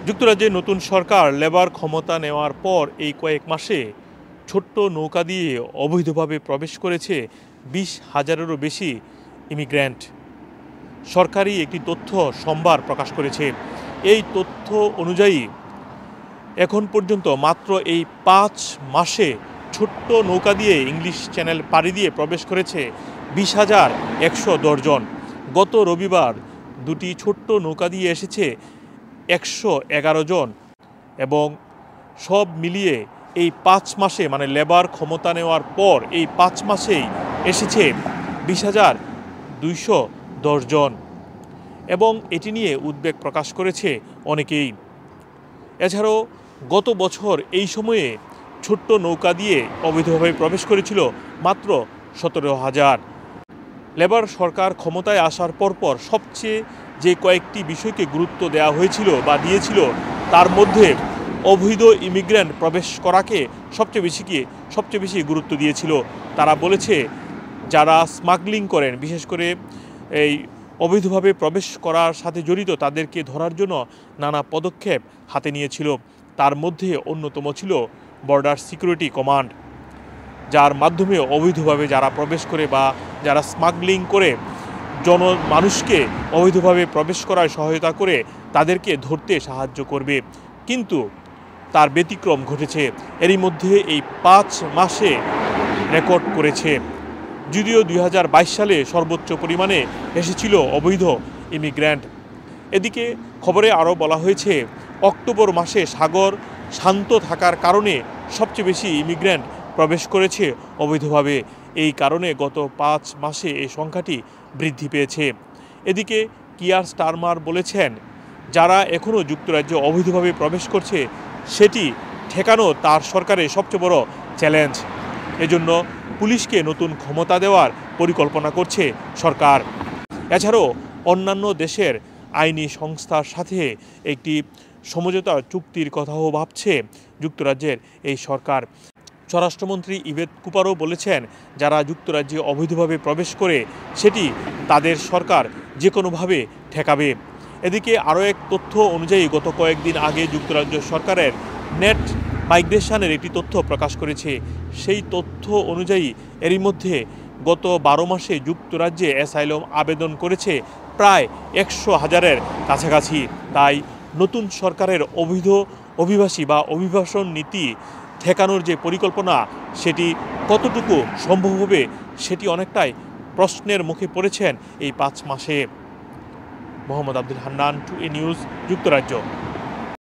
যুক্তরাজ্যে নতুন সরকার লেবার ক্ষমতা নেওয়ার পর এই কয়েক মাসে ছোট্ট নৌকা দিয়ে অবৈধভাবে প্রবেশ করেছে 20,000-এরও বেশি ইমিগ্র্যান্ট। সরকারি একটি তথ্য সোমবার প্রকাশ করেছে। এই তথ্য অনুযায়ী এখন পর্যন্ত মাত্র এই 5 মাসে ছোট্ট নৌকা দিয়ে ইংলিশ চ্যানেল পাড়ি দিয়ে প্রবেশ করেছে 20,110 জন। গত রবিবার দুটি ছোট্ট নৌকা দিয়ে এসেছে 111 জন এবং সব মিলিয়ে এই 5 মাসে মানে লেবার ক্ষমতা নেওয়ার পর এই 5 মাসেই এসেছে 20,210 জন এবং এটি নিয়ে উদ্বেগ প্রকাশ করেছে অনেকেই। এছাড়াও গত বছর এই সময়ে ছোট্ট নৌকা দিয়ে অবৈধভাবে প্রবেশ করেছিল মাত্র 17,000। লেবার সরকার ক্ষমতায় আসার পরপর সবচেয়ে যে কয়েকটি বিষয়কে গুরুত্ব দেওয়া হয়েছিল বা দিয়েছিল তার মধ্যে অবৈধ ইমিগ্রেন্ট প্রবেশ করাকে সবচেয়ে বেশি গুরুত্ব দিয়েছিল। তারা বলেছে যারা স্মাগলিং করেন, বিশেষ করে এই অবৈধভাবে প্রবেশ করার সাথে জড়িত তাদেরকে ধরার জন্য নানা পদক্ষেপ হাতে নিয়েছিল। তার মধ্যে অন্যতম ছিল বর্ডার সিকিউরিটি কমান্ড, যার মাধ্যমে অবৈধভাবে যারা প্রবেশ করে বা যারা স্মাগলিং করে মানুষকে অবৈধভাবে প্রবেশ করার সহায়তা করে তাদেরকে ধরতে সাহায্য করবে। কিন্তু তার ব্যতিক্রম ঘটেছে। এরই মধ্যে এই 5 মাসে রেকর্ড করেছে। যদিও 2022 সালে সর্বোচ্চ পরিমাণে এসেছিল অবৈধ ইমিগ্র্যান্ট। এদিকে খবরে আরও বলা হয়েছে অক্টোবর মাসে সাগর শান্ত থাকার কারণে সবচেয়ে বেশি ইমিগ্র্যান্ট প্রবেশ করেছে অবৈধভাবে। এই কারণে গত 5 মাসে এই সংখ্যাটি বৃদ্ধি পেয়েছে। এদিকে কিয়ার স্টারমার বলেছেন যারা এখনও যুক্তরাজ্যে অবৈধভাবে প্রবেশ করছে সেটি ঠেকানো তার সরকারের সবচেয়ে বড় চ্যালেঞ্জ। এজন্য পুলিশকে নতুন ক্ষমতা দেওয়ার পরিকল্পনা করছে সরকার। এছাড়াও অন্যান্য দেশের আইনি সংস্থার সাথে একটি সমঝোতা চুক্তির কথাও ভাবছে যুক্তরাজ্যের এই সরকার। স্বরাষ্ট্রমন্ত্রী ইভেট কুপারও বলেছেন যারা যুক্তরাজ্যে অবৈধভাবে প্রবেশ করে সেটি তাদের সরকার যে কোনোভাবে ঠেকাবে। এদিকে আরও এক তথ্য অনুযায়ী গত কয়েকদিন আগে যুক্তরাজ্য সরকারের নেট মাইগ্রেশনের একটি তথ্য প্রকাশ করেছে। সেই তথ্য অনুযায়ী এরই মধ্যে গত 12 মাসে যুক্তরাজ্যে অ্যাসাইলাম আবেদন করেছে প্রায় 100,000-এর কাছাকাছি। তাই নতুন সরকারের অবৈধ অভিবাসী বা অভিবাসন নীতি ঠেকানোর যে পরিকল্পনা সেটি কতটুকু সম্ভব হবে সেটি অনেকটাই প্রশ্নের মুখে পড়েছেন এই 5 মাসে। মোহাম্মদ আব্দুল হান্নান, 2A নিউজ, যুক্তরাজ্য।